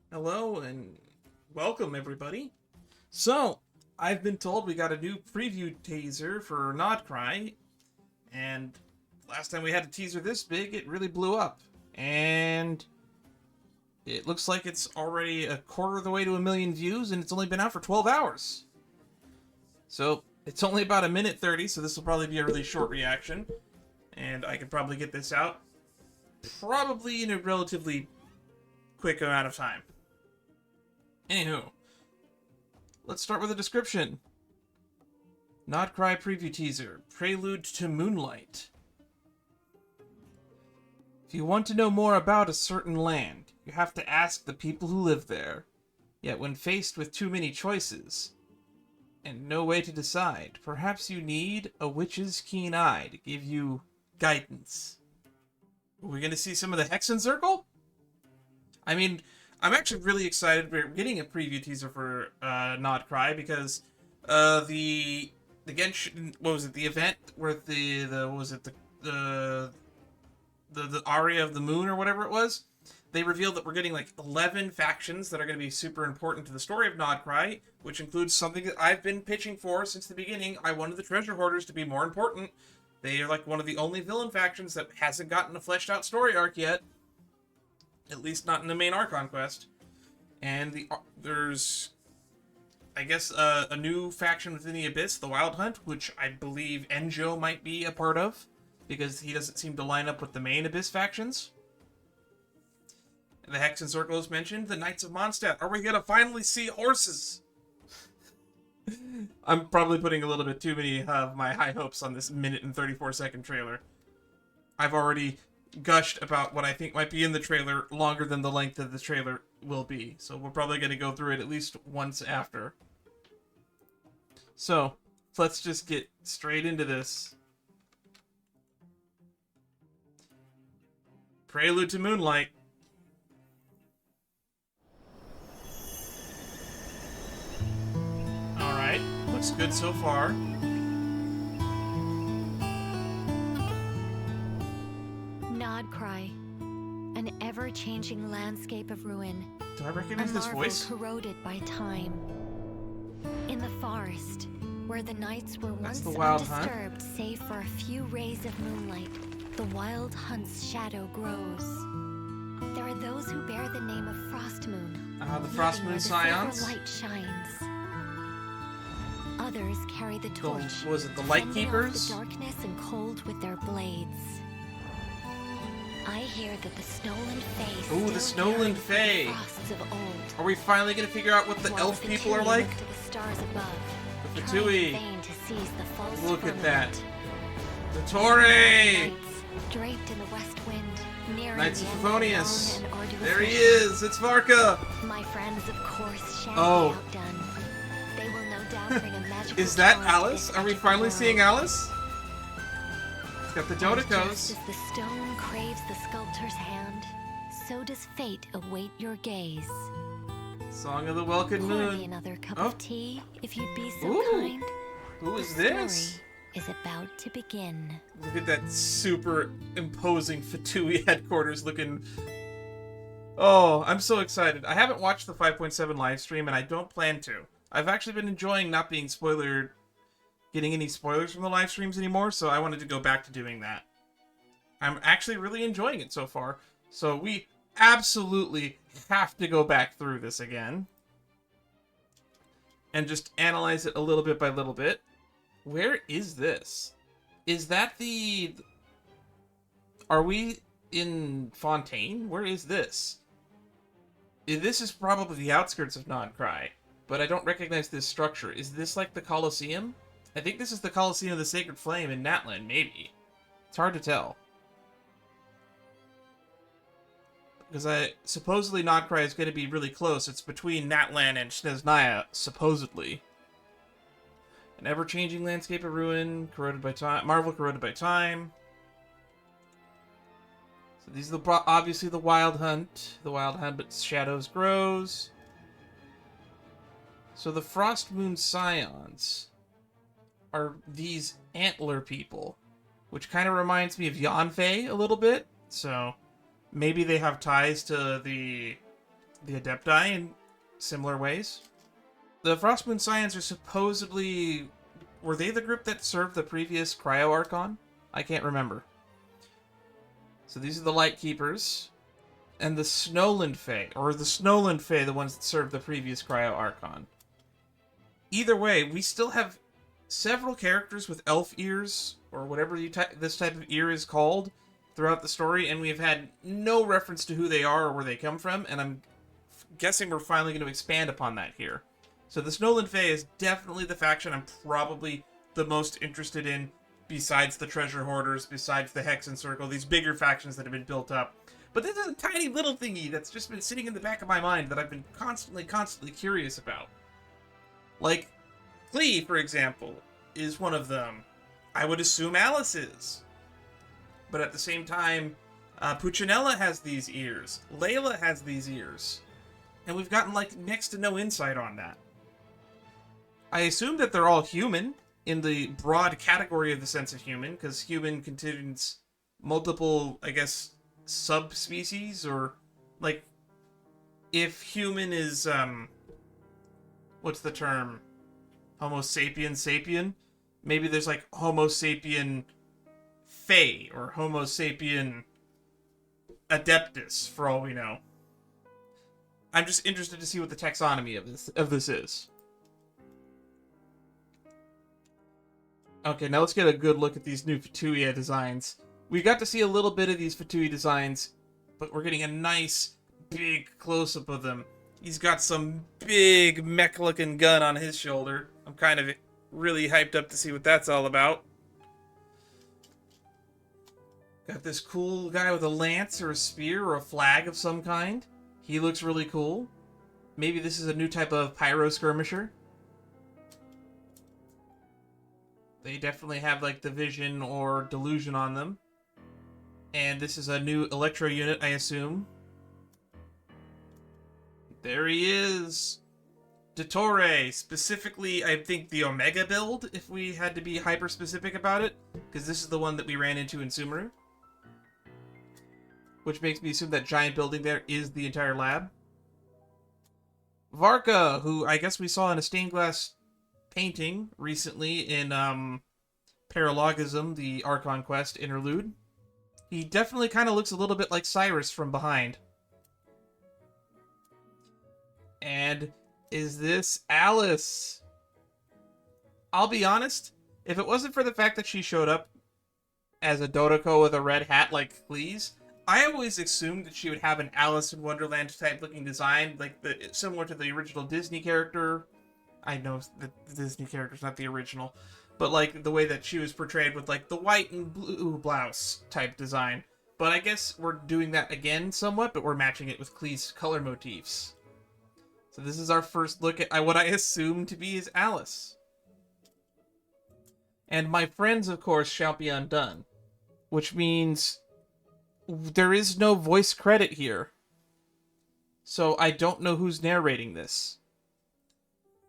Hello and welcome, everybody. So, I've been told we got a new preview teaser for Krai, and last time we had a teaser this big, it really blew up. And it looks like it's already a quarter of the way to 1 million views, and it's only been out for 12 hours. So, it's only about a minute 30, so this will probably be a really short reaction. And I could probably get this out probably in a relatively quick amount of time. Anywho, let's start with a description. Krai preview teaser, Prelude to Moonlight. If you want to know more about a certain land, you have to ask the people who live there. Yet when faced with too many choices, and no way to decide, perhaps you need a witch's keen eye to give you guidance. Are we going to see some of the Hexen Circle? I mean, I'm actually really excited. We're getting a preview teaser for Krai because the Genshin, what was it? The event where the aria of the moon or whatever it was. They revealed that we're getting like 11 factions that are going to be super important to the story of Krai, which includes something that I've been pitching for since the beginning. I wanted the treasure hoarders to be more important. They are like one of the only villain factions that hasn't gotten a fleshed out story arc yet. At least not in the main Archon quest. And there's, I guess, a new faction within the Abyss, the Wild Hunt, which I believe Enjo might be a part of, because he doesn't seem to line up with the main Abyss factions. The Hexen Circle is mentioned. The Knights of Mondstadt. Are we going to finally see horses? I'm probably putting a little bit too many of my high hopes on this minute and 34-second trailer. I've already gushed about what I think might be in the trailer longer than the length of the trailer will be. So we're probably going to go through it at least once after. So, let's just get straight into this. Prelude to Moonlight. Alright, looks good so far. Krai, an ever-changing landscape of ruin. Do I recognize this voice? Corroded by time. In the forest, where the nights were once undisturbed save for a few rays of moonlight, the Wild Hunt's shadow grows. There are those who bear the name of Frostmoon. The Frostmoon Scions. The light shines. Others carry the torch. Was it the Light Keepers? The darkness and cold with their blades. I hear that the Snowland Fae. Ooh, the Snowland Fae. Frosts of old. Are we finally going to figure out what the elf people are like? To the stars above, the Fatui. To seize the false Look at firmament. that. The Torre. Draped in the west wind. Knights of Favonius. There he is. It's Varka. My friends, of course, shall Oh. be outdone. They will no doubt bring a magical Is that challenge to Alice? this Are we epic finally world. seeing Alice? It's got the And Dodicos. just as the stone craves the sculptor's hand, so does fate await your gaze. Song of the Welkin Pour me Moon. another cup Oh. of tea, if you'd be so Ooh. kind. Who is The this? story is about to begin. Look at that super imposing Fatui headquarters looking. Oh, I'm so excited. I haven't watched the 5.7 live stream, and I don't plan to. I've actually been enjoying not being getting any spoilers from the live streams anymore, so I wanted to go back to doing that. I'm actually really enjoying it so far, so we absolutely have to go back through this again and just analyze it a little bit by little bit. Where is this? Is that the... Are we in Fontaine? Where is this? This is probably the outskirts of Krai, but I don't recognize this structure. Is this like the Colosseum? I think this is the Colosseum of the Sacred Flame in Natlan, maybe. It's hard to tell. Because supposedly Krai is going to be really close. It's between Natlan and Snezhnaya, supposedly. An ever-changing landscape of ruin, corroded by time. Marvel corroded by time. So these are obviously the Wild Hunt. The Wild Hunt, but shadows grows. So the Frostmoon Scions are these antler people, which kind of reminds me of Yanfei a little bit. So maybe they have ties to the the Adepti in similar ways. The Frostmoon Scions are supposedly... Were they the group that served the previous Cryo Archon? I can't remember. So these are the Light Keepers. And the Snowland Fae, or the Snowland Fae, the ones that served the previous Cryo Archon. Either way, we still have several characters with elf ears, or whatever this type of ear is called, throughout the story, and we've had no reference to who they are or where they come from, and I'm guessing we're finally going to expand upon that here. So the Snowland Fae is definitely the faction I'm probably the most interested in, besides the Treasure Hoarders, besides the Hexen Circle, these bigger factions that have been built up. But this is a tiny little thingy that's just been sitting in the back of my mind that I've been constantly curious about. Like, Klee, for example, is one of them. I would assume Alice is. But at the same time, Puccinella has these ears. Layla has these ears. And we've gotten, like, next to no insight on that. I assume that they're all human, in the broad category of the sense of human, because human contains multiple, I guess, subspecies, or, like, if human is, what's the term? Homo sapien sapien? Maybe there's, like, Homo sapien Fae, or Homo sapien Adeptus, for all we know. I'm just interested to see what the taxonomy of this is. Okay, now let's get a good look at these new Fatui designs. We got to see a little bit of these Fatui designs, but we're getting a nice, big close-up of them. He's got some big mech-looking gun on his shoulder. I'm kind of really hyped up to see what that's all about. Got this cool guy with a lance or a spear or a flag of some kind. He looks really cool. Maybe this is a new type of pyro skirmisher. They definitely have, like, the vision or delusion on them. And this is a new electro unit, I assume. There he is! Dottore, specifically, I think the Omega build, if we had to be hyper-specific about it. Because this is the one that we ran into in Sumeru. Which makes me assume that giant building there is the entire lab. Varka, who I guess we saw in a stained glass painting recently in Paralogism, the Archon Quest interlude. He definitely kind of looks a little bit like Cyrus from behind. And is this Alice? I'll be honest, if it wasn't for the fact that she showed up as a Dodoko with a red hat like Klee's, I always assumed that she would have an Alice in Wonderland type looking design, like similar to the original Disney character. I know the Disney character's not the original, but like the way that she was portrayed with like the white and blue blouse type design. But I guess we're doing that again somewhat, but we're matching it with Klee's color motifs. So this is our first look at what I assume to be is Alice. And my friends, of course, shall be undone. Which means there is no voice credit here. So I don't know who's narrating this.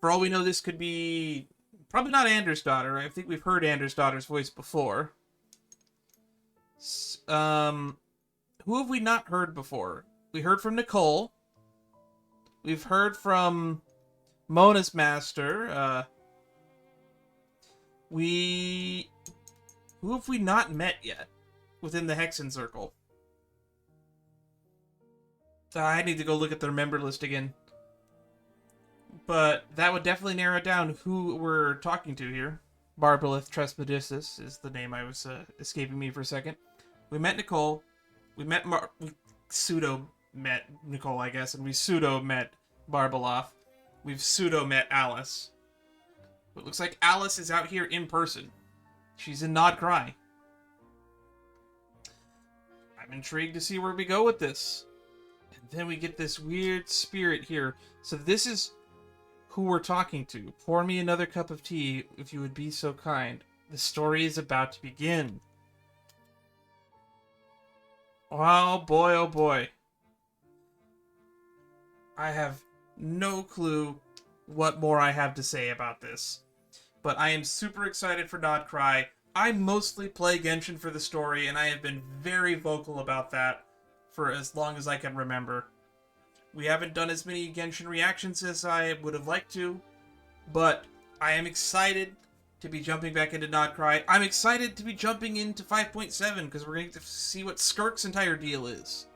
For all we know, this could be probably not Anders' daughter. I think we've heard Anders' daughter's voice before. Who have we not heard before? We heard from Nicole. We've heard from Mona's master. Who have we not met yet within the Hexen Circle? I need to go look at the member list again. But that would definitely narrow down who we're talking to here. Barbalith Trespadusis is the name I was escaping me for a second. We met Nicole. We pseudo-met Nicole, I guess, and we pseudo-met Barbaloth. We've pseudo-met Alice. But it looks like Alice is out here in person. She's in Nod Krai. I'm intrigued to see where we go with this. And then we get this weird spirit here. So this is who we're talking to. Pour me another cup of tea, if you would be so kind. The story is about to begin. Oh boy, oh boy. I have no clue what more I have to say about this. But I am super excited for Nod Krai. I mostly play Genshin for the story, and I have been very vocal about that for as long as I can remember. We haven't done as many Genshin reactions as I would have liked to, but I am excited to be jumping back into Not Cry. I'm excited to be jumping into 5.7 because we're going to see what Skirk's entire deal is.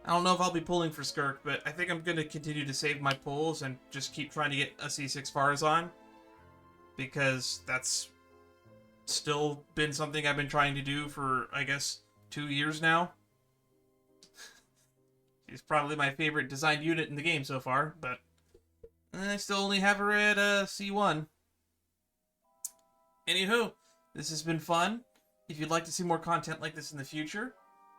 I don't know if I'll be pulling for Skirk, but I think I'm going to continue to save my pulls and just keep trying to get a C6 Farazan, because that's still been something I've been trying to do for, I guess, 2 years now. She's probably my favorite designed unit in the game so far, but I still only have her at C1. Anywho, this has been fun. If you'd like to see more content like this in the future,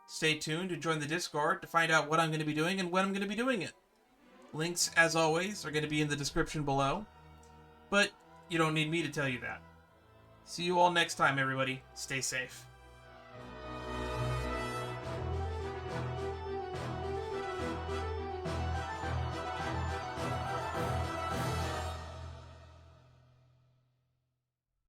stay tuned to join the Discord to find out what I'm going to be doing and when I'm going to be doing it. Links, as always, are going to be in the description below, but you don't need me to tell you that. See you all next time, everybody. Stay safe.